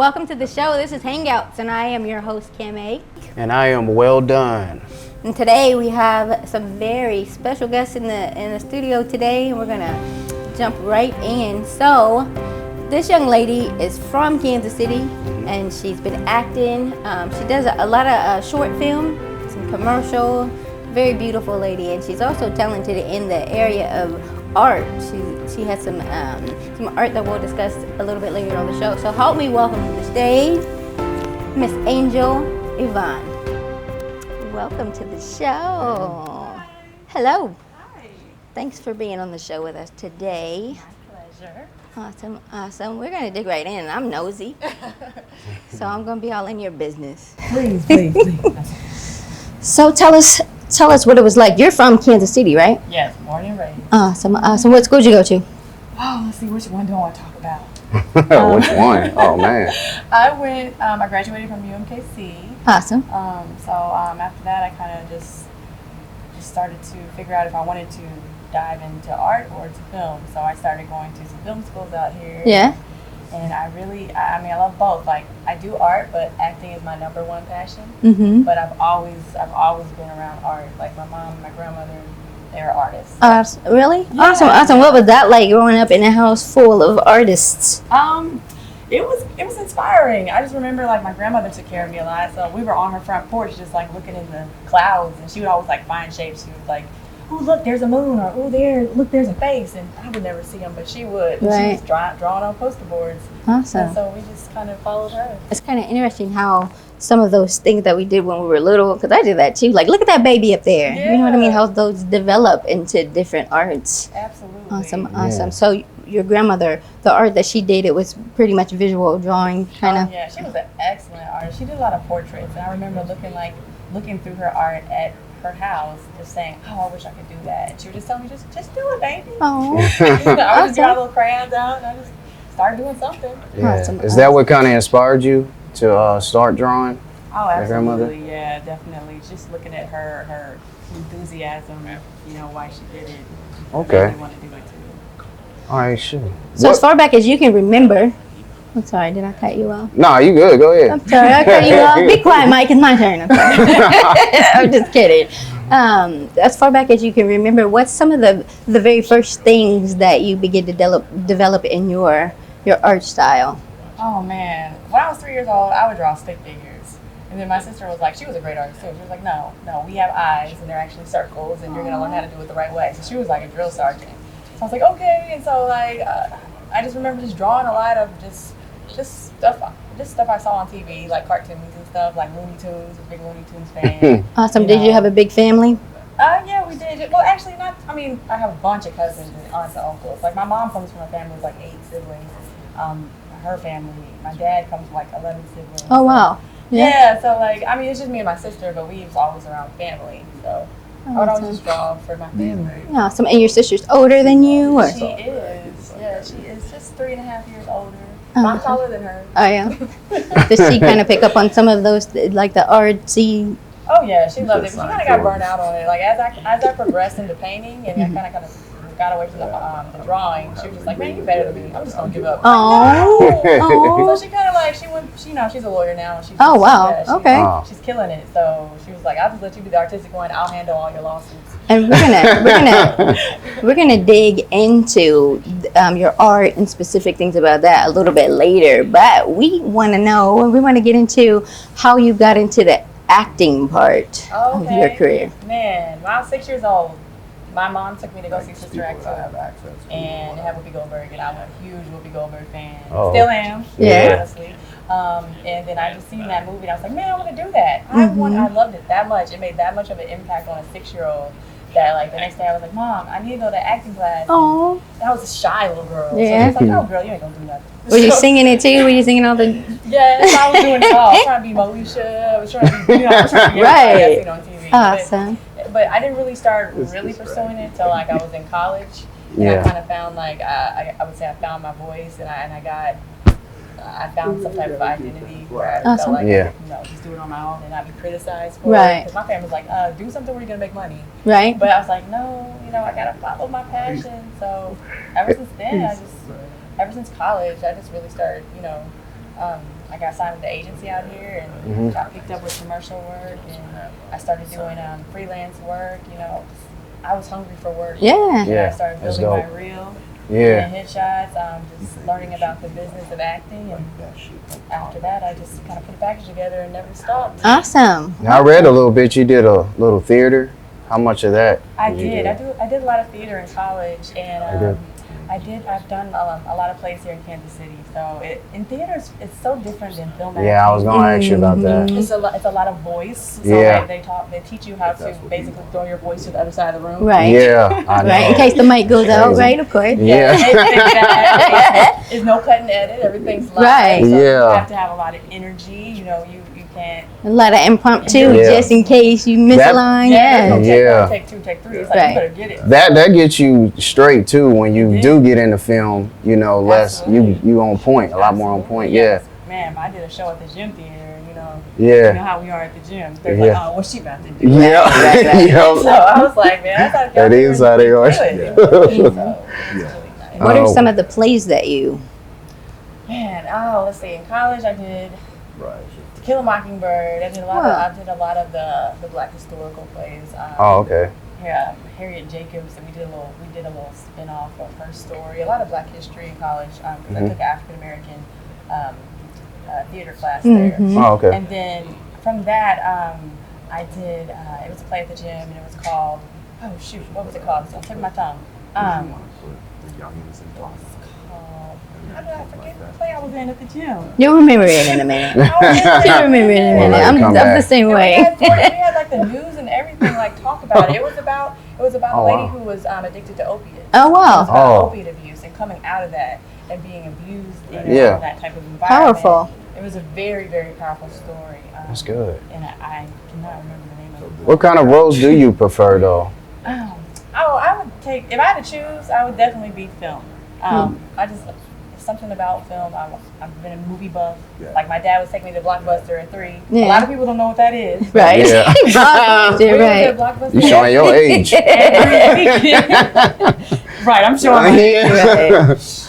Welcome to the show. This is Hangouts, and I am your host, Kim A. And I am well done. And today we have some very special guests in the studio today, and we're gonna jump right in. So, this young lady is from Kansas City, and she's been acting. She does a lot of short film, some commercial. Very beautiful lady, and she's also talented in the area of art. She has some art that we'll discuss a little bit later on the show. So help me welcome to the stage Miss Angel Yvonne. Welcome to the show. Hi. Hello. Hi. Thanks for being on the show with us today. My pleasure. Awesome. We're gonna dig right in. I'm nosy, so I'm gonna be all in your business. Please. So tell us what it was like. You're from Kansas City, right? Yes, born and raised. Awesome. What school did you go to? Oh, let's see, which one do I want to talk about? Which one? Oh, man. I graduated from UMKC. Awesome. After that, I kind of just started to figure out if I wanted to dive into art or to film. So I started going to some film schools out here. Yeah. And I love both. Like, I do art, but acting is my number one passion. Mm-hmm. But I've always been around art. Like my mom and my grandmother, they were artists. Really? Yeah. Awesome. What was that like growing up in a house full of artists? It was inspiring. I just remember like my grandmother took care of me a lot. So we were on her front porch just like looking in the clouds, and she would always like find shapes. She was like, "Oh, look, there's a moon," or "Oh, there's a face," and I would never see them, but she would. And Right. she was drawing on poster boards. Awesome. And so we just kind of followed her. It's kind of interesting how some of those things that we did when we were little, because I did that too. Like, look at that baby up there. Yeah. You know what I mean? How those develop into different arts. Absolutely. Awesome. Yeah. So your grandmother, the art that she did, it was pretty much visual drawing, kind of. Yeah, she was an excellent artist. She did a lot of portraits, and I remember looking through her art at her house, just saying, "Oh, I wish I could do that." And she would just tell me, "Just do it, baby." Oh. I would just get my little crayons out, and I just started doing something. Yeah. Awesome. Is that what kind of inspired you to start drawing? Oh, Your grandmother? absolutely, yeah, definitely. Just looking at her enthusiasm, why she did it. Okay. I really want to do it too. All right, sure. So as far back as you can remember, I'm sorry, did I cut you off? Nah, you good. Go ahead. I'm sorry, I cut you off. Be quiet, Mike. It's my turn. I'm sorry. I'm just kidding. As far back as you can remember, what's some of the very first things that you begin to develop in your art style? Oh man, when I was 3 years old, I would draw stick figures. And then my sister was like, she was a great artist too. She was like, no, we have eyes and they're actually circles and you're gonna learn how to do it the right way. So she was like a drill sergeant. So I was like, okay. And so like, I just remember just drawing a lot of just stuff I saw on TV, like cartoons and stuff, like Looney Tunes. I was a big Looney Tunes fan. Awesome. Did you have a big family? Yeah, we did. Well, actually, not. I mean, I have a bunch of cousins and aunts and uncles. Like my mom comes from a family with like 8 siblings. Her family. My dad comes from like 11 siblings. Oh wow. Yeah. So like, I mean, it's just me and my sister, but we was always around family. So I would always just draw for my family. Awesome. And your sister's older than you, or? She is. Yeah, she is just 3.5 years older. Oh, I'm taller than her. Oh yeah. Does she kind of pick up on some of those, like the artsy? Oh yeah, she loved it. But she kind of got burnt out on it. Like as I progressed into painting, and I kind of got away from the drawing. She was just like, "Man, you're better than me. I'm just gonna give up." Oh. So she kind of like she's a lawyer now. And she's Oh wow. yeah, Okay. She's killing it. So she was like, "I'll just let you be the artistic one. I'll handle all your lawsuits." And we're gonna dig into your art and specific things about that a little bit later. But we want to get into how you got into the acting part of your career. Man, when I was 6 years old, my mom took me to go see Sister Act 2 and have Whoopi Goldberg, and I'm a huge Whoopi Goldberg fan. Oh. Still am, Yeah. honestly. And then I just seen that movie, and I was like, man, I want to do that. I loved it that much. It made that much of an impact on a 6-year-old that, like, the next day I was like, Mom, I need to go to acting class. Oh. And I was a shy little girl. Yeah. So she was like, oh, girl, you ain't going to do nothing. Were you singing it too? Were you singing all the? Yes, I was doing it all. I was trying to be Moesha. I was trying to be, I was trying to be Right. everybody I've seen on TV. Awesome. But I didn't really start pursuing it until like I was in college. And Yeah. I kind of found like I would say I found my voice, and I found some type of identity where I Awesome. felt like Yeah. just do it on my own and not be criticized for Right. it. Because my family was like, do something where you're gonna make money. Right. But I was like, no, I gotta follow my passion. So ever since then, ever since college, I just really started, I got signed with the agency out here and got picked up with commercial work, and I started doing freelance work. You know, I was hungry for work. Yeah. And I started building my reel. Yeah. And headshots, just learning about the business of acting, and after that, I just kind of put a package together and never stopped. Awesome. Now, I read a little bit. You did a little theater. How much of that? I did. I did a lot of theater in college, and I've done a lot of plays here in Kansas City. So in theaters, it's so different than film acting. Yeah, I was gonna ask you about that. It's a lot of voice. So they teach you how to basically throw your voice to the other side of the room. Right. Yeah, I know. Right, in case the mic goes out, right? Of course. Yeah. There's no cut and edit. Everything's live. Right. So Yeah. you have to have a lot of energy. You know, you can't. A lot of impromptu, just in case you miss a line. Take 2, take 3. It's like you better get it. That gets you straight too when you do get into film. You know, less you on point, a lot more on point. Yeah. Man, I did a show at the gym theater. Yeah. You know how we are at the gym. They're like, oh, what's she about to do? Yeah. So I was like, man, that's how that is how they are. What are some of the plays that you? Man, let's see. In college, I did To Kill a Mockingbird. I did a lot of the Black historical plays. Okay. Yeah, Harriet Jacobs, and we did a little spin-off of her story. A lot of Black history in college because I took an African American theater class there. Oh, okay. And then from that, I did. It was a play at the gym, and it was called. Oh shoot, what was it called? It's on the tip of my tongue. How did I forget the play I was in at the gym? You'll remember it in a minute. You'll remember it in a minute. I'm the same way. We had like the news and everything talk about it. It was about a lady who was addicted to opiates. Oh wow. It was about opiate abuse and coming out of that and being abused in that type of environment. Powerful. It was a very, very powerful story. That's good. And I cannot remember the name of it. What kind of roles do you prefer though? I would take, if I had to choose, I would definitely be film. Something about film. I've been a movie buff. Like my dad was taking me to Blockbuster at 3. Yeah. A lot of people don't know what that is. Right. Yeah. Right. You showing your age. Right, I'm showing my age. Right.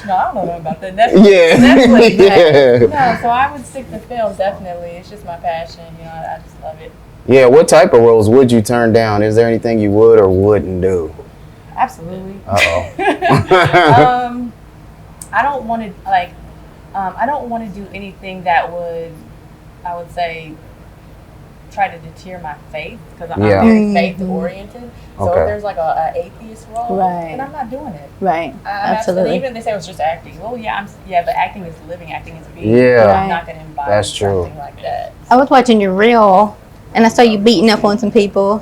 No, I don't know about that. Netflix. No, so I would stick to film, definitely. It's just my passion. I just love it. Yeah, what type of roles would you turn down? Is there anything you would or wouldn't do? Absolutely. Uh-oh. I don't want to I don't want to do anything that would, I would say, try to deter my faith because I'm very faith oriented. So if there's like a atheist role, then I'm not doing it. Right. Absolutely. Even if they say it was just acting. Well, but acting is living, acting is being. Yeah. I'm not going to embody something like that. I was watching your reel, and I saw you beating up on some people.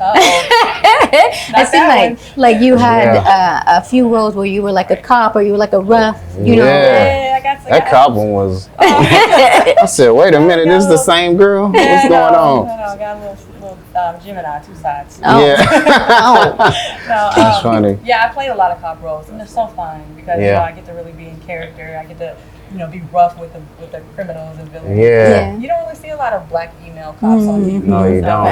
I seemed like you had a few roles where you were like a cop or you were like a rough, you know. Yeah, that cop one was. I said, wait a minute, this is the same girl? What's going on? No, I got a little Gemini, 2 sides. Oh. Yeah. That's funny. Yeah, I played a lot of cop roles, and they're so fun because I get to really be in character. I get to be rough with the criminals and villains. Yeah. You don't really see a lot of Black female cops on TV. No, you don't.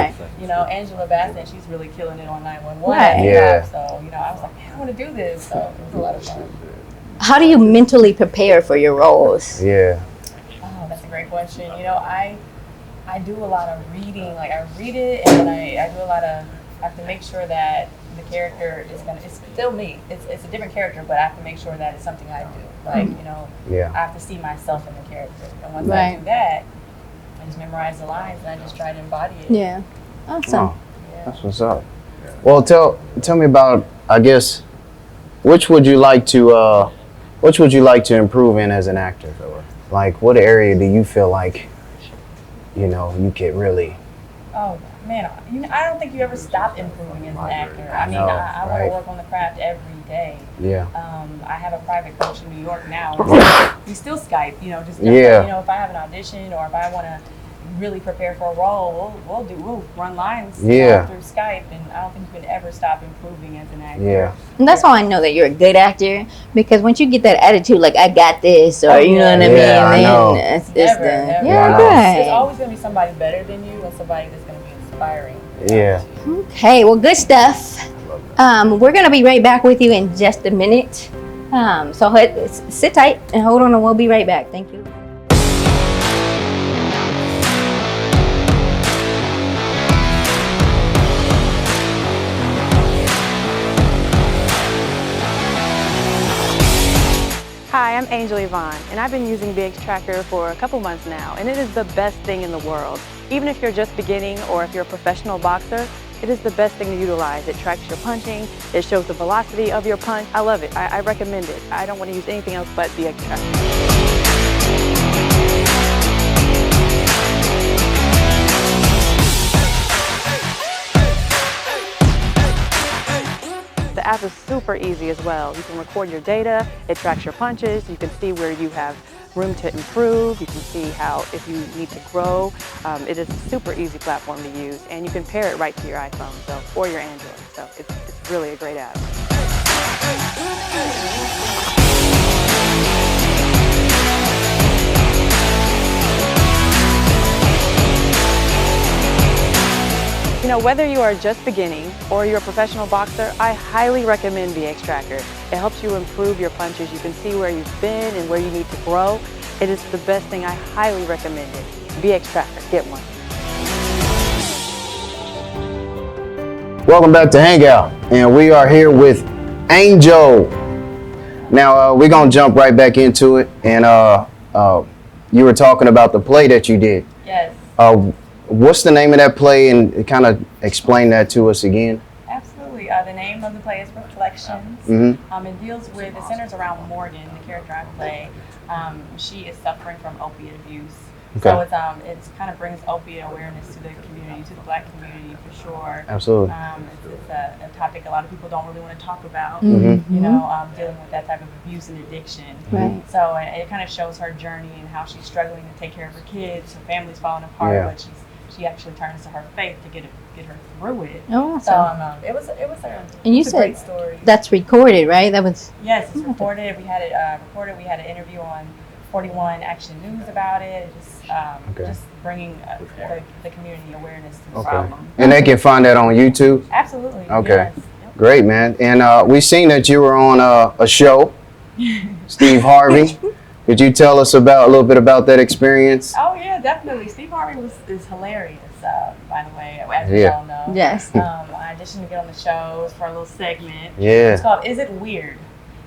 Angela Bassett, she's really killing it on 911. Right. Yeah. So, I was like, man, I want to do this. So it was a lot of fun. How do you mentally prepare for your roles? Yeah. Oh, that's a great question. I do a lot of reading. Like I read it, and then I do a lot of. I have to make sure that the character it's still me. It's a different character, but I have to make sure that it's something I do. Like I have to see myself in the character, and once I do that, I just memorize the lines and I just try to embody it. Yeah, awesome. Oh, that's what's up. Well, tell me about. I guess, which would you like to improve in as an actor? Like, what area do you feel like, you could really? Oh man, I don't think you ever stop improving as an actor. I want to work on the craft every day. Yeah. I have a private coach in New York now. We still Skype, if I have an audition or if I want to really prepare for a role, we'll run lines through Skype, and I don't think you can ever stop improving as an actor. Yeah. And that's how I know that you're a good actor, because once you get that attitude, like I got this, or you know what I mean, then it's never. Right. There's always going to be somebody better than you and somebody that's going to be inspiring. Yeah. Okay, well, good stuff. We're going to be right back with you in just a minute. So sit tight and hold on, and we'll be right back. Thank you. Angel Yvonne, and I've been using BX Tracker for a couple months now, and it is the best thing in the world. Even if you're just beginning or if you're a professional boxer, it is the best thing to utilize. It tracks your punching, it shows the velocity of your punch. I love it. I recommend it. I don't want to use anything else but BX Tracker. The app is super easy as well. You can record your data, it tracks your punches, you can see where you have room to improve, you can see how if you need to grow. It is a super easy platform to use, and you can pair it right to your iPhone or your Android. So it's really a great app. You know, whether you are just beginning or you're a professional boxer, I highly recommend BX Tracker. It helps you improve your punches. You can see where you've been and where you need to grow. It is the best thing. I highly recommend it. BX Tracker, get one. Welcome back to Hangout, and we are here with Angel. Now we're gonna jump right back into it, and you were talking about the play that you did. Yes. What's the name of that play, and kind of explain that to us again? Absolutely. The name of the play is Reflections. It deals with, it centers around Morgan, the character I play. She is suffering from opiate abuse. Okay. So it's kind of brings opiate awareness to the community, to the Black community for sure. Absolutely. It's a topic a lot of people don't really want to talk about, you know, dealing with that type of abuse and addiction. Right. So it kind of shows her journey and how she's struggling to take care of her kids, her family's falling apart, but she actually turns to her faith to get her through it. Oh, awesome. So it was And you a said great story. that's recorded, right? That was. Yes, it's recorded. We had it recorded. We had an interview on 41 Action News about it. Just bringing the community awareness to the problem. And they can find that on YouTube? Absolutely. Okay. Yes. Yep. Great, man. And we seen that you were on a show, Steve Harvey. Could you tell us a little bit about that experience? Oh yeah, definitely. Steve Harvey is hilarious. By the way, as you all know. Yes. I auditioned to get on the show. It was for a little segment. Yeah. It's called "Is It Weird?"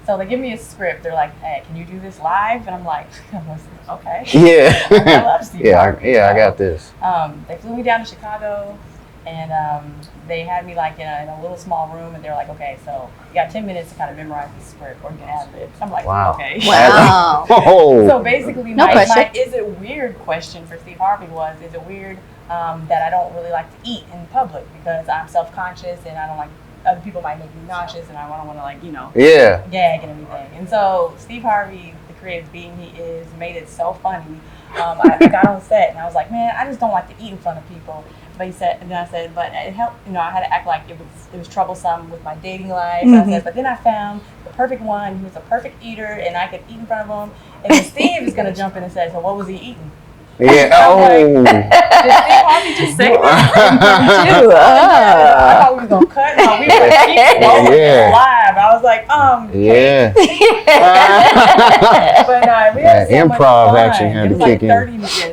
So they give me a script. They're like, "Hey, can you do this live?" And I'm like, "Okay." Yeah. I love Steve Harvey. I got this. They flew me down to Chicago, and they had me like in a little small room, and they're like, "Okay, so you got 10 minutes to kind of memorize the script, or you can ad lib." I'm like, Wow. "Okay." Wow. Oh. So basically, No my pressure. "Is it weird?" question for Steve Harvey was, "Is it weird that I don't really like to eat in public because I'm self-conscious and I don't like other people might make me nauseous and I don't want to gag and everything." And so Steve Harvey, the creative being he is, made it so funny. I got on set and I was like, "Man, I just don't like to eat in front of people." But he said, and then I said, "But it helped. You know, I had to act like it was troublesome with my dating life." I said, "But then I found the perfect one. He was a perfect eater, and I could eat in front of him." And then Steve is gonna jump in and say, "So what was he eating?" Yeah. Oh. Did Steve Harvey just say that? I thought we was gonna cut. No, we were keep going live. I was like, Yeah. But we had so improv much fun. actually had to kick in.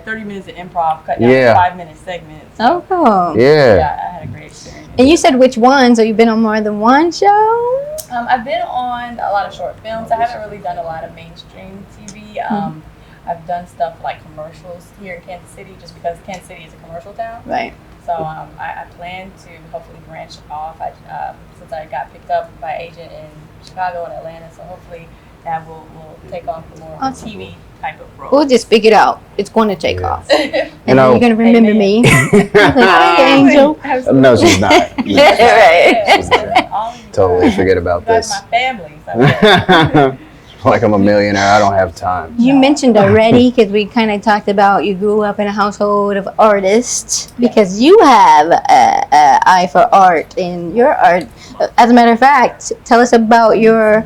30 minutes of improv cut down to 5-minute segments. Oh, cool. Yeah, I had a great experience. And you said which one? So you've been on more than one show? I've been on a lot of short films. I haven't really done a lot of mainstream TV. I've done stuff like commercials here in Kansas City, just because Kansas City is a commercial town. Right. So I plan to hopefully branch off. Since I got picked up by an agent in Chicago and Atlanta, so hopefully that will take off the more Awesome. TV type of role. We'll just speak it out. It's going to take off. You And know, you're going to remember me. Like, hey, Angel. No, she's not. Right. Totally forget about You guys this. are my family. So Like I'm a millionaire, I don't have time. You mentioned already, because we kind of talked about you grew up in a household of artists, because you have an eye for art in your art. As a matter of fact, tell us about your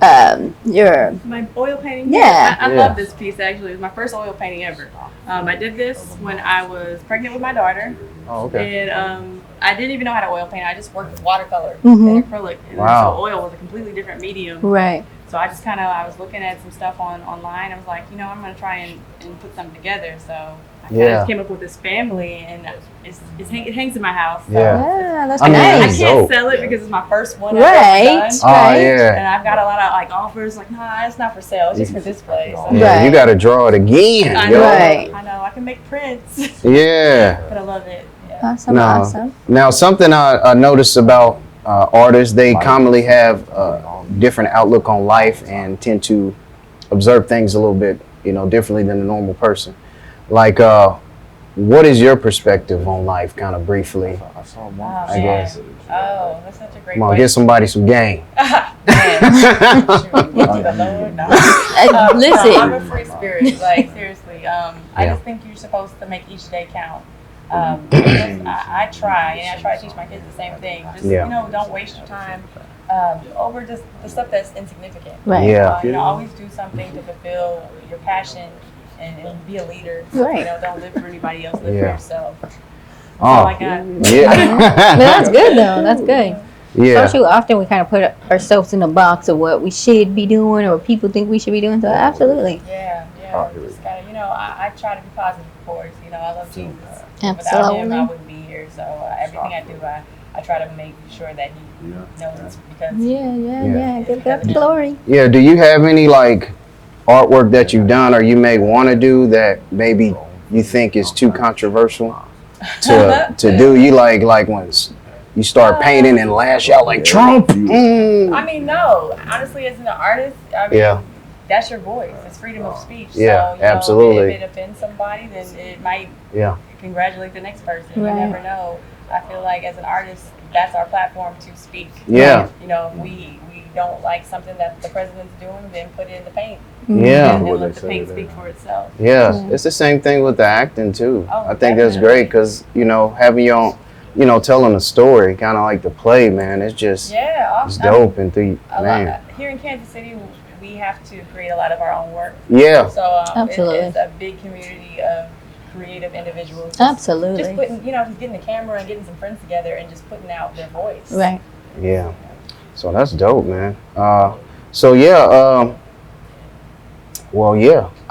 my oil painting. Yeah. I love this piece actually. It's my first oil painting ever. I did this when I was pregnant with my daughter. Oh, okay. And I didn't even know how to oil paint. I just worked with watercolor Mhm. and acrylic. And Wow. so oil was a completely different medium. right. So I just I was looking at some stuff online. I was like, I'm going to try and put something together. So I just came up with this family, and it hangs in my house. So. Yeah, that's I mean, nice. I can't sell it because it's my first one Right. I've ever done. Right. And I've got a lot of like offers, like, nah, it's not for sale, it's just for display. So. Yeah, Right. you got to draw it again. I yo. know, Right. I know, I can make prints, Yeah. but I love it. Yeah. Awesome, awesome. Now, something I noticed about artists, they commonly have different outlook on life and tend to observe things a little bit, differently than a normal person. Like, what is your perspective on life, kind of briefly? I guess. Oh, that's such a great Come on, question. get somebody some game. Listen. I'm a free spirit, like seriously. I just think you're supposed to make each day count. I try, and I try to teach my kids the same thing. Just don't waste your time over just the stuff that's insignificant. Right. Yeah. Always do something to fulfill your passion and be a leader. Right. Don't live for anybody else. Live for Yeah. yourself. That's Oh, all I got. yeah. But that's good though. That's good. Yeah. So too often we kind of put ourselves in a box of what we should be doing or people think we should be doing. So absolutely. Yeah. Just gotta, I try to be positive, of course. I love Jesus. Without Absolutely. him, I wouldn't be here. So everything I do, I try to make sure that he knows it's because. Yeah. Give God the glory. Yeah. Do you have any like artwork that you've done or you may want to do that maybe you think is too controversial to do? You like when you start painting and lash out like Trump? I mean, no. Honestly, as an artist, that's your voice. It's freedom of speech. Yeah, so, absolutely. If it offends somebody, then it might congratulate the next person. Right. You never know. I feel like as an artist, that's our platform to speak. Yeah. If we don't like something that the president's doing, then put it in the paint. Yeah. And let the paint speak for itself. Yeah. It's the same thing with the acting too. Oh, I think that's great because, having your own, telling a story, kind of like the play, man, it's just it's dope. And Here in Kansas City, we have to create a lot of our own work. Yeah. So Absolutely. it's a big community of creative individuals. Absolutely. Just putting, just getting the camera and getting some friends together and just putting out their voice. Right. Yeah. So that's dope, man. I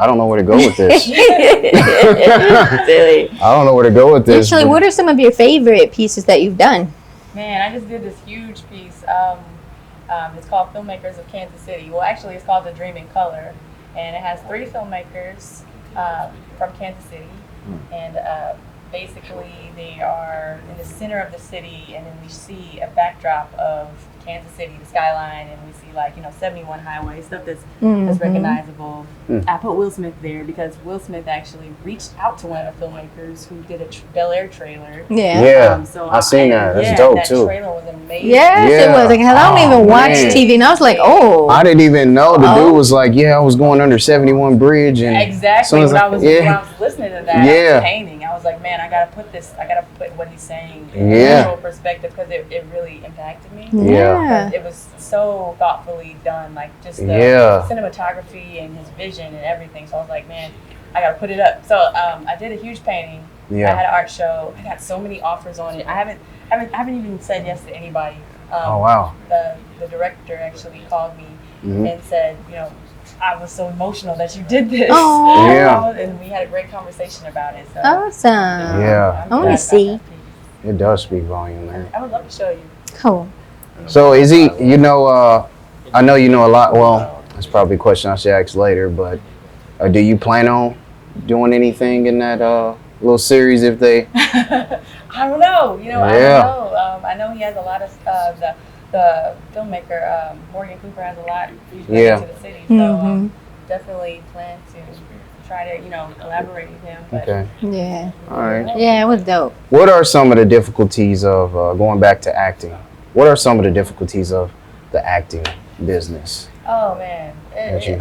don't know where to go with this. I don't know where to go with this. Actually, what are some of your favorite pieces that you've done? Man, I just did this huge piece. It's called Filmmakers of Kansas City. Well, actually, it's called The Dream in Color. And it has 3 filmmakers from Kansas City. And basically, they are in the center of the city. And then we see a backdrop of Kansas City, the skyline, and we see 71 highway, stuff that's recognizable. I put Will Smith there because Will Smith actually reached out to one of the filmmakers who did a Bel-Air trailer. Yeah. So I seen that. That's dope that too. Trailer was amazing. Yes, it was. Because I don't even watch TV, and I was like, oh. I didn't even know. The dude was like, I was going under 71 Bridge. And exactly. When I was listening to that, I was painting. I was like, man, I got to put what he's saying in a visual perspective because it really impacted me. Yeah. It was so thoughtfully done, like just the cinematography and his vision and everything. So I was like, man, I got to put it up. So I did a huge painting. Yeah. I had an art show. I got so many offers on it. I haven't even said yes to anybody. Oh wow. The director actually called me and said, I was so emotional that you did this. Oh. Yeah. And we had a great conversation about it. So, Awesome. Yeah. I want to see. It does speak volume, man. I would love to show you. Cool. So is he, I know you know a lot, well, that's probably a question I should ask later, but do you plan on doing anything in that little series if they? I don't know. I don't know. I know he has a lot of the filmmaker Morgan Cooper has a lot he's bringing to the city, so definitely plan to try to collaborate with him. But Okay. Yeah. All right. Yeah, it was dope. What are some of the difficulties of going back to acting? What are some of the difficulties of the acting business? Oh man,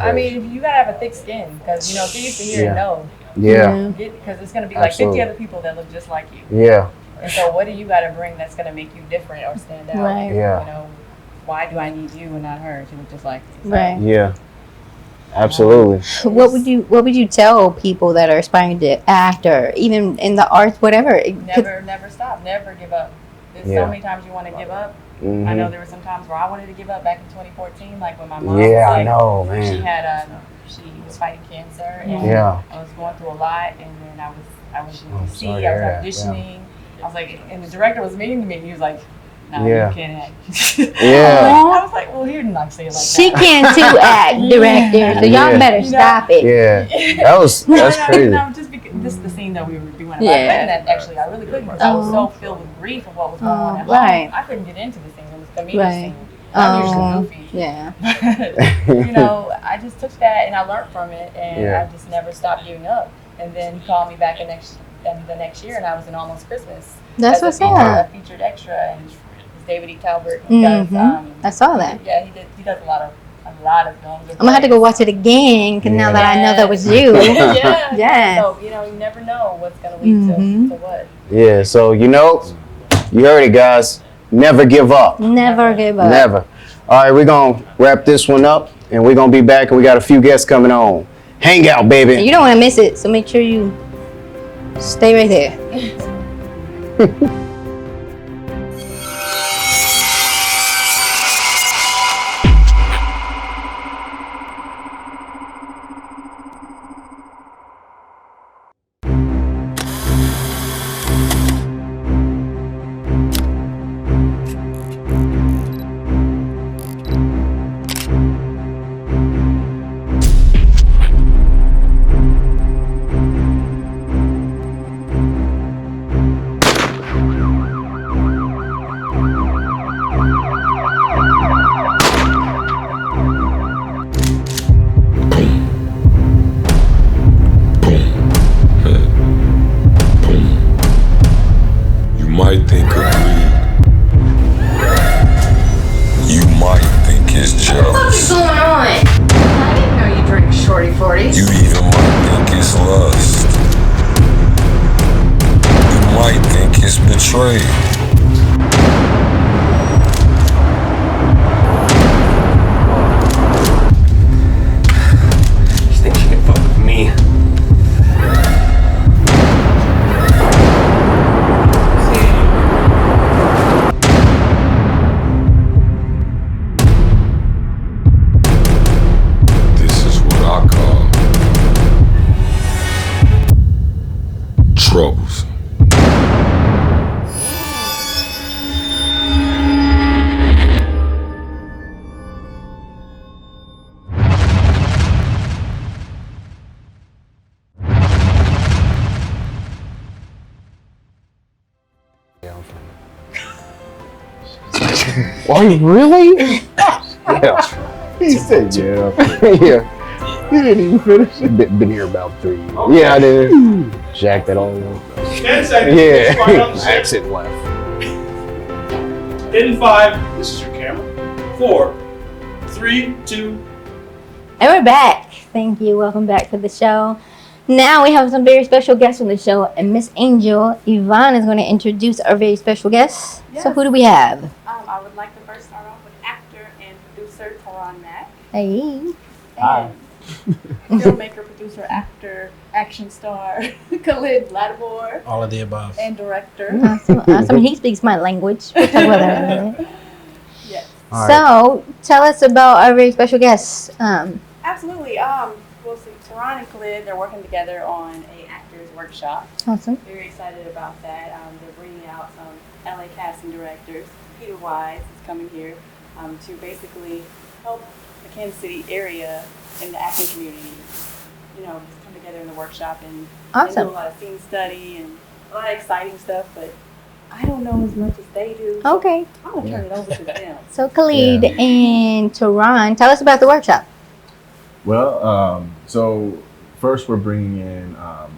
I mean, you gotta have a thick skin because if you're used to hearing no. Yeah. Because it's gonna be like 50 other people that look just like you. Yeah. And so, what do you got to bring that's going to make you different or stand out? Right. Yeah. Why do I need you and not her to look just like you? So, Right. Yeah. Absolutely. What would you tell people that are aspiring to act or even in the arts, whatever? Never stop. Never give up. There's so many times you want to give up. Mm-hmm. I know there were some times where I wanted to give up back in 2014, like when my mom Yeah, was I know, man. She had she was fighting cancer, and I was going through a lot, and then I I was in Oh, DC, sorry I to was hear that, auditioning. I was like, and the director was meeting to me, and he was like, "No, Yeah. you can't act." Yeah. I was like, "Well, he didn't like say it like She that." can too act, director. So y'all Yeah. better You know? stop it. Yeah. That's crazy. No, just because this is the scene that we were doing. Yeah. I couldn't that actually. I really couldn't because I was so filled with grief of what was going on at home. right. I couldn't get into the scene. It was the comedic Right. scene. I'm usually goofy. Yeah. But, you know, I just took that and I learned from it, and Yeah. I just never stopped giving up. And then he called me back the next year, and I was in Almost Christmas. That's as what's a featured extra, and it's David E. Talbert. He does, I saw that. Yeah, he does a lot of films. I'm gonna have to go watch it again because now that I know that was you. yeah. Yes. So, you know, you never know what's going to lead to what. Yeah, so you heard it, guys. Never give up. Never give up. Never. All right, we're going to wrap this one up, and we're going to be back, and we got a few guests coming on. Hangout, baby. You don't want to miss it, so make sure you stay right there. You might think of greed. You might think it's jealous. going on? I didn't know you drink shorty 40s. You even might think it's lust. You might think it's betrayal. She thinks she can fuck with me. This is what I call troubles. Oh, really? Yeah. He said, yeah. Yeah. He didn't even finish it. Been here about 3 years. Yeah, I did. Jack that all up. 10 seconds. Yeah. Right on the stick. Exit left. In 5, this is your camera. 4, 3, 2. And we're back. Thank you. Welcome back to the show. Now we have some very special guests on the show, and Miss Angel Yvonne is going to introduce our very special guests. So who do we have? I would like to first start off with actor and producer Taron Mack. Hey. Hi. And filmmaker, producer, actor, action star Khalid, Lattimore, All of the above. and director. Awesome. He speaks my language. We'll talk about that in a minute. Yes. All right. So tell us about our very special guests. Absolutely. We'll see. Taron and Khalid, they're working together on a actors workshop. Awesome. Very excited about that. They're bringing out some LA casting directors. Peter Wise is coming here to basically help the Kansas City area and the acting community, you know, just come together in the workshop and Awesome. do a lot of scene study and a lot of exciting stuff, but I don't know as much as they do. Okay. I'm going to turn it over to them. So Khalid and Taron, tell us about the workshop. Well, so first we're bringing in a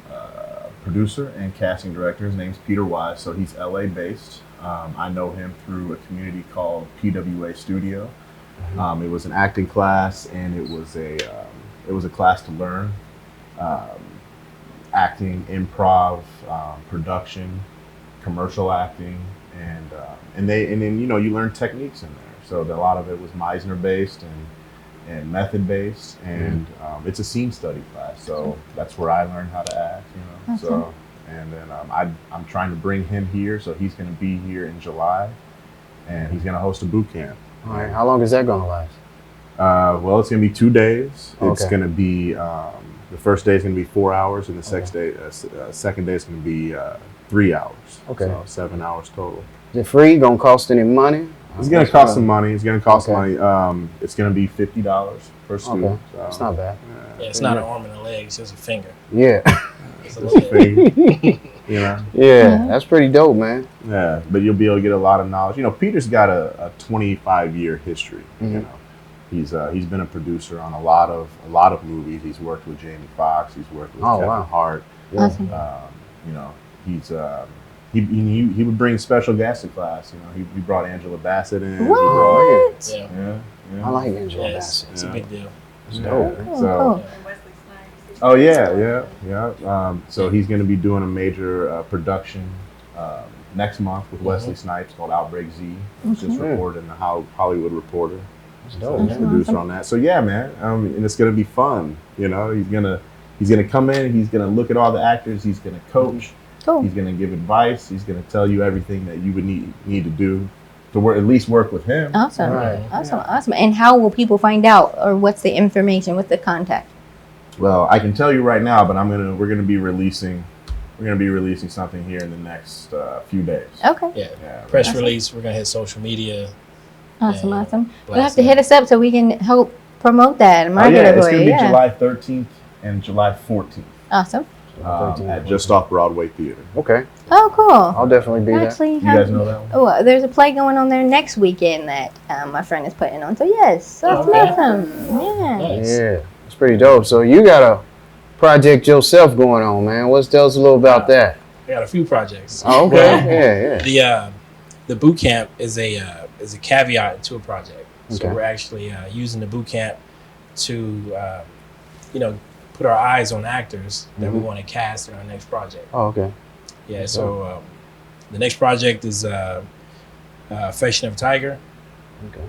producer and casting director. His name's Peter Wise, so he's LA based. I know him through a community called PWA Studio. It was an acting class, and it was a class to learn acting, improv, production, commercial acting, and then you learn techniques in there. So a lot of it was Meisner based and method based, and it's a scene study class. So that's where I learned how to act. Awesome. So and then I'm trying to bring him here, so he's going to be here in July, and he's going to host a boot camp. All right. How long is that going to last? Well, it's gonna be 2 days. It's Okay. gonna be the first day is gonna be 4 hours, and the second day is gonna be 3 hours. Okay. So 7 hours total. Is it free? Gonna cost any money? It's gonna cost some money. It's gonna cost money. It's gonna be $50 per student. Okay. So, That's not bad. Yeah, it's not an arm and a leg, it's just a finger. Yeah. It's a Just a little thing, you know. Yeah. That's pretty dope, man. Yeah, but you'll be able to get a lot of knowledge. You know, Peter's got a 25-year history. You know, he's been a producer on a lot of movies. He's worked with Jamie Foxx. He's worked with Kevin Hart. Awesome. You know, he would bring special guests to class. You know, he brought Angela Bassett in. What? Yeah. Yeah. I like Angela Yeah, Bassett. it's a big deal. It's dope. So. Oh yeah. So he's going to be doing a major production next month with Wesley Snipes called Outbreak Z. It's just reported in the Hollywood Reporter. It's So dope. he's producer on that. So yeah, man, and it's going to be fun. You know, he's gonna come in. He's gonna look at all the actors. He's gonna coach. Cool. He's gonna give advice. He's gonna tell you everything that you would need to do to work, at least work with him. Awesome. Right. Awesome. And how will people find out, or what's the information? What's the contact? Well, I can tell you right now, but we're gonna be releasing something here in the next few days. Okay. Yeah. Press release, we're going to hit social media. Awesome. Yeah. Awesome. You'll Blast have to that. hit us up so we can help promote that and market yeah, it it's for gonna you. be July 13th and July 14th Awesome. at just off Broadway Theater. Okay. Oh, cool. I'll definitely be there. Actually, You guys know that one? Oh, there's a play going on there next weekend that my friend is putting on. So yes, that's Okay. awesome. Yeah. Nice. Yeah. It's pretty dope. So you got a project yourself going on, man. Tell us a little about that. I got a few projects. Oh, okay. Yeah. The boot camp is a caveat to a project. So Okay. we're actually using the boot camp to put our eyes on actors that we want to cast in our next project. Oh, okay. Yeah. So the next project is Affection of a Tiger. Okay.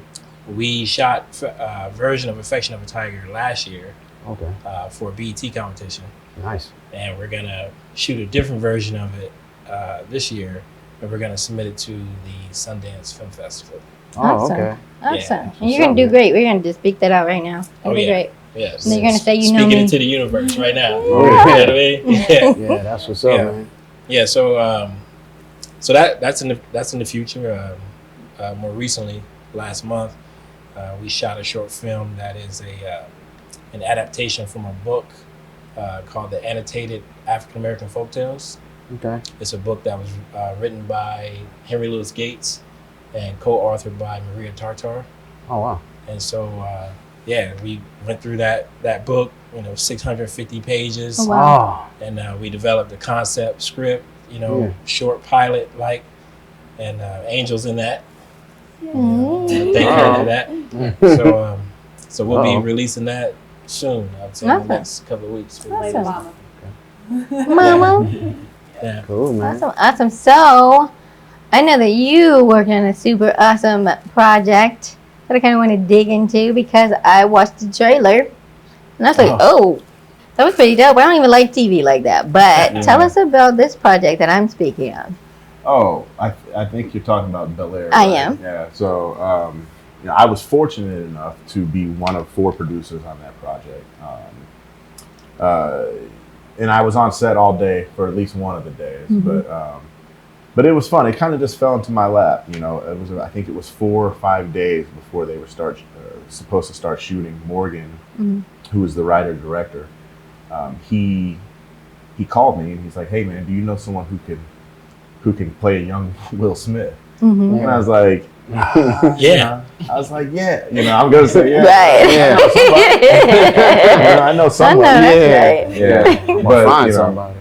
We shot a version of Affection of a Tiger last year Okay. for a BET competition. Nice. And we're gonna shoot a different version of it this year, and we're gonna submit it to the Sundance Film Festival. Oh, Awesome. okay. Awesome. And you're gonna do great. We're gonna just speak that out right now. It'll be great. Yes. And you're gonna say you know Speaking me. it to the universe right now. Yeah. You know what I mean? Yeah. Yeah, that's what's up, Yeah. man. Yeah. So that's in the future. More recently, last month, we shot a short film that is an adaptation from a book called The Annotated African American Folktales. Okay. It's a book that was written by Henry Louis Gates and co-authored by Maria Tartar. Oh, wow. And so, we went through that book, 650 pages. Oh, wow. Oh, And we developed a concept script, Yeah. short pilot like, and Angel's in that. Mm. Thank her for that. So we'll be Uh-oh. releasing that soon. I would say in Awesome. the next couple of weeks. Awesome. Mama. Yeah. cool, man. Awesome. Awesome. So I know that you worked on a super awesome project that I kind of want to dig into because I watched the trailer and I was like, oh, that was pretty dope. I don't even like TV like that. But tell us about this project that I'm speaking of. Oh, I think you're talking about Bel-Air. I right? am. Yeah. So, I was fortunate enough to be one of 4 producers on that project. And I was on set all day for at least one of the days. But it was fun. It kind of just fell into my lap. I think it was 4 or 5 days before they were supposed to start shooting. Morgan, who was the writer director, he called me and he's like, "Hey man, do you know someone who can play a young Will Smith?" And I was like, Yeah. I was like, yeah. I'm gonna say yeah. Right. Yeah. I know someone. I know, that's right. Yeah. But find somebody.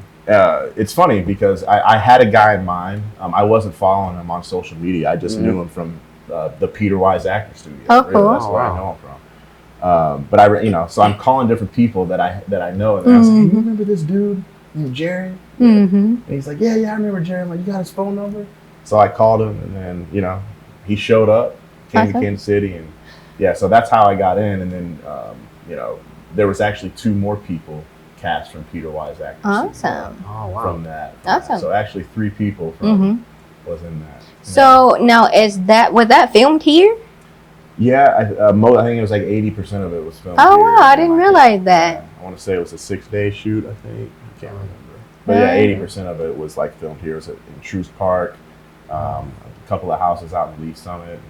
It's funny because I had a guy in mind. I wasn't following him on social media. I just knew him from the Peter Wise Actor Studio. Oh, cool. That's where I know him from. But so I'm calling different people that I know, and I was like, "Hey, you remember this dude named Jerry?" And he's like, "Yeah, I remember Jerry." I'm like, "You got his phone number?" So I called him, and then he showed up, came to Kansas City, and so that's how I got in. And then there was actually 2 more people cast from Peter Wise Actor Studio Oh, wow. from that. Awesome. So actually 3 people from was in that. So now was that filmed here? Yeah, I think it was like 80% of it was filmed. Oh here. wow, I didn't realize that. I want to say it was a 6-day shoot. I think I can't remember. But yeah, 80% of it was like filmed here. It was in Truce Park, a couple of houses out in Lee Summit.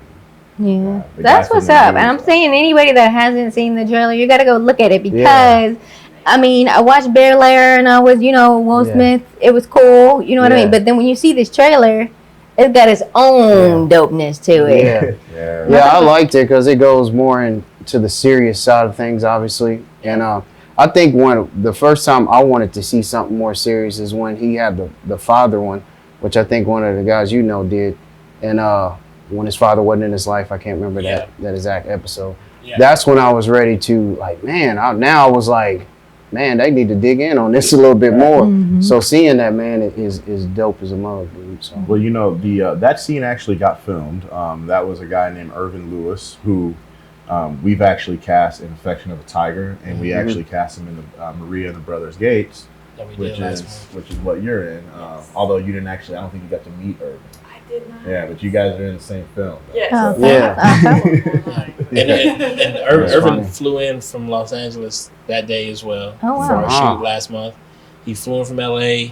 Yeah, the that's guy from what's the up. news. And I'm saying anybody that hasn't seen the trailer, you got to go look at it because, I mean, I watched Bel-Air and I was, Will Smith. It was cool, you know what I mean? But then when you see this trailer, it's got its own dopeness to it. Yeah, I liked it because it goes more into the serious side of things, obviously. And I think the first time I wanted to see something more serious is when he had the father one, which I think one of the guys did. And when his father wasn't in his life, I can't remember that exact episode. Yeah. That's when I was ready to now I was like, man, they need to dig in on this a little bit more. Mm-hmm. So seeing that, man, is dope as a mug, dude. So. Well, that scene actually got filmed. That was a guy named Irvin Lewis who we've actually cast in Affection of a Tiger, and we actually cast him in the Maria and the Brothers Gates, which is what you're in. Although you didn't actually, I don't think you got to meet Irvin. I did not. Yeah, but you guys are in the same film. Yes. And Irvin flew in from Los Angeles that day as well for our shoot last month. He flew in from LA.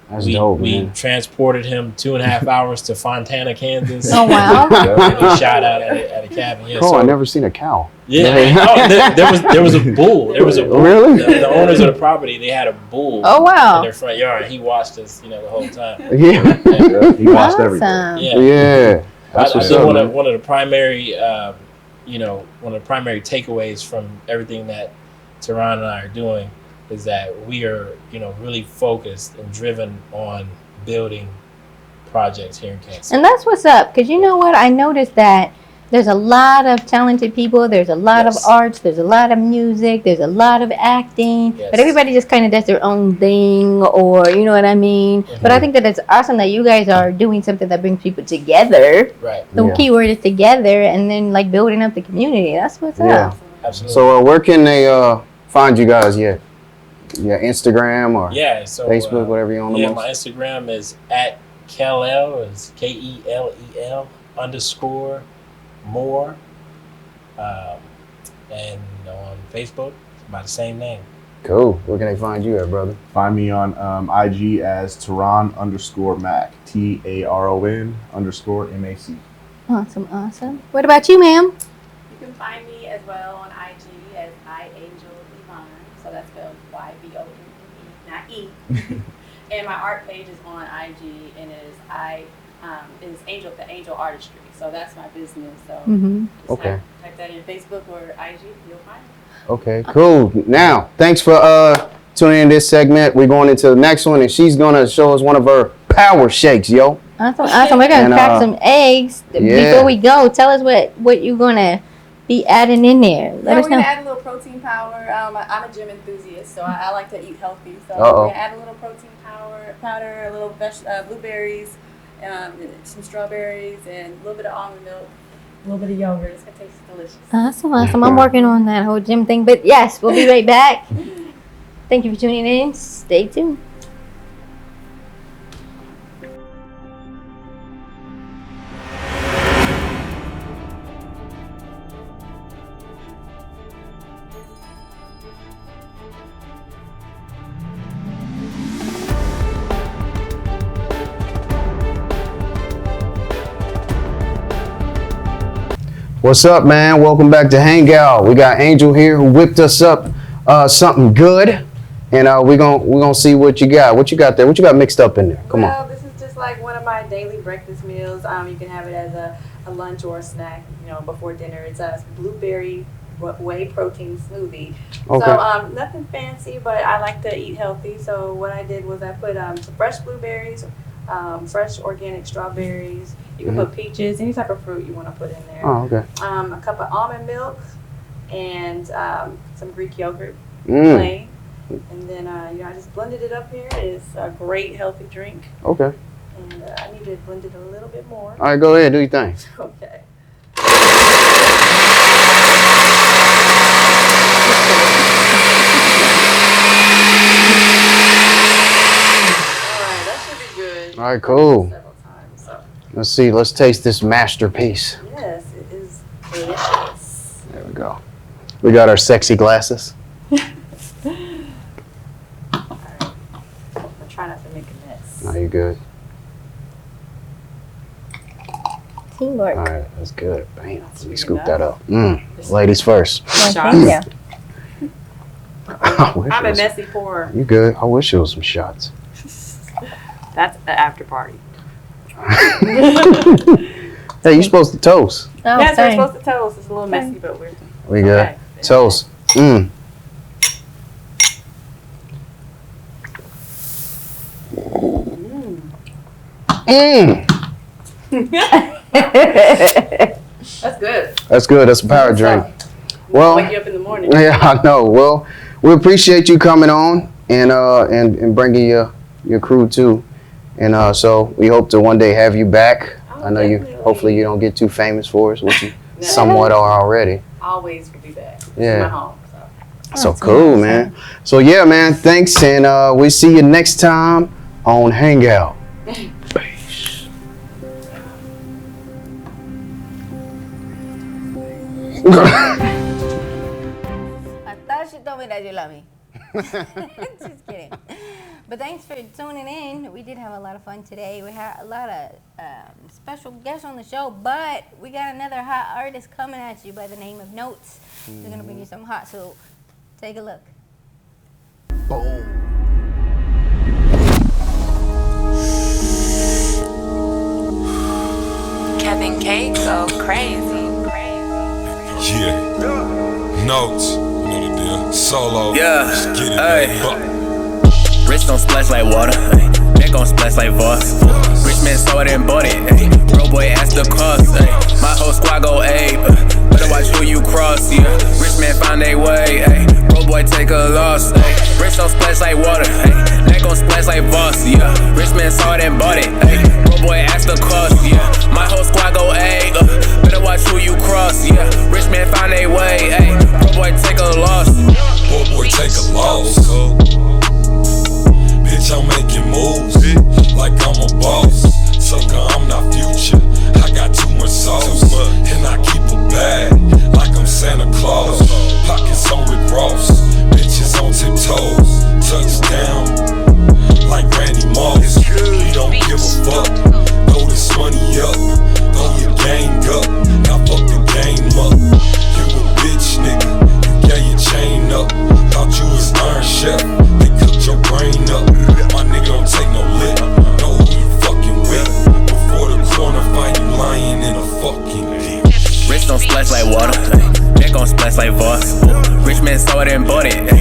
That's dope, we man. transported him 2.5 hours to Fontana, Kansas. Oh wow! And we shot out at a cabin. Yeah, I never seen a cow. Yeah, there was a bull. There was a bull. Really? The owners of the property, they had a bull. Oh wow! In their front yard. He watched us, the whole time. Yeah, he watched everything. Yeah. I think one of the primary, one of the primary takeaways from everything that Taron and I are doing is that we are, really focused and driven on building projects here in Kansas. And that's what's up, because you know what? I noticed that there's a lot of talented people. There's a lot of arts. There's a lot of music. There's a lot of acting. Yes. But everybody just kind of does their own thing, or you know what I mean? Mm-hmm. But I think that it's awesome that you guys are doing something that brings people together. Right. The key word is together, and then like building up the community. That's what's up. Absolutely. So where can they find you guys? Yeah, Instagram or Facebook, whatever you on the most? My Instagram is at Kel, is KELEL _ more, and on Facebook it's by the same name. Cool. Where can they find you at, brother? Find me on IG as Taron _Mac, TARON _MAC. Awesome. What about you, ma'am? You can find me as well on IG as iAngel Yvonne. So that's spelled YVONE, not E. And my art page is on IG, and it is Angel, the Angel Artistry. So that's my business. So just type that in Facebook or IG, you'll find it. Okay, cool. Now, thanks for tuning in this segment. We're going into the next one, and she's gonna show us one of her power shakes, yo. Awesome. We're gonna crack some eggs. Before we go, tell us what you're gonna be adding in there. Let us know. We're gonna add a little protein powder. I'm a gym enthusiast, so I like to eat healthy. So we're gonna add a little protein powder, a little blueberries, some strawberries, and a little bit of almond milk, a little bit of yogurt. It's gonna taste delicious. Awesome. I'm working on that whole gym thing, but yes, we'll be right back. Thank you for tuning in. Stay tuned. What's up, man? Welcome back to Hangout. We got Angel here who whipped us up something good, and we're gonna see what you got. What you got there? What you got mixed up in there? Come on. This is just like one of my daily breakfast meals. You can have it as a lunch or a snack, before dinner. It's a blueberry whey protein smoothie. Okay. So nothing fancy, but I like to eat healthy. So what I did was I put some fresh blueberries, fresh organic strawberries. You can put peaches, any type of fruit you want to put in there. Oh, okay. A cup of almond milk and some Greek yogurt, plain. And then I just blended it up here. It's a great healthy drink. Okay. And I need to blend it a little bit more. All right, go ahead, do your thing. Okay. Alright, that should be good. All right, cool. Several times, so. Let's see. Let's taste this masterpiece. Yes, it is delicious. We got our sexy glasses. Try not to make a mess. No, you good. Teamwork. All right, that's good. Bam. Let me scoop enough. that up. Ladies first. Well, Shots. thank you. I wish I'm it a was- messy pour. You good? I wish it was some shots. That's the after party. Hey, you supposed to toast. Oh, Yes, we're sorry. supposed to toast. It's a little messy, but we're We good. okay. Toast. That's good. That's good. That's a power drink. Well, Wake you up in the morning. yeah, I know. Well, we appreciate you coming on and bringing your crew too. And so we hope to one day have you back. I know you. Definitely. Hopefully you don't get too famous for us, which you somewhat are already. Always will be back. Yeah. It's my home. So cool, man. So yeah, man. Thanks, and we see you next time on Hangout. Peace. I thought you told me that you love me. Just kidding. But thanks for tuning in. We did have a lot of fun today. We had a lot of special guests on the show, but we got another hot artist coming at you by the name of Notes. They're going to bring you some hot, so take a look. Kevin K go crazy. Yeah. Notes. You know the deal. Solo. Yeah. Let's get it, Ay. baby. Wrist don't splash like water, ay. Neck don't splash like Voss. Rich man saw it and bought it, ay. Bro boy asked the cost, ay. My whole squad go ape, better watch who you cross, yeah. Rich man find a way, ay. Bro boy take a loss, ay. Wrist don't splash like water, ay. Neck don't splash like Voss, yeah. Rich man saw it and bought it, ay. Bro boy asked the cost, yeah. My whole squad go ape, better watch who you cross, yeah. Rich man find a way, ay. Bro boy take a loss. Boy, take a loss. Bitch, I'm making moves like I'm a boss. Sucker, I'm not future. I got too much sauce, and I keep a bag like I'm Santa Claus. Pockets on Rick Ross, bitches on tiptoes. Touchdown like Randy Moss. We don't give a fuck. Throw this money up, throw your gang up. Now fuck the game up. You a bitch, nigga. You got your chain up. Thought you was Iron Chef. They cooked your brain up. My nigga don't take no lip. Know who you fucking with. Before the corner, find you lying in a fucking ditch. Wrist don't splash like water, ay. Neck don't splash like Voss. Rich man saw it and bought it, ay.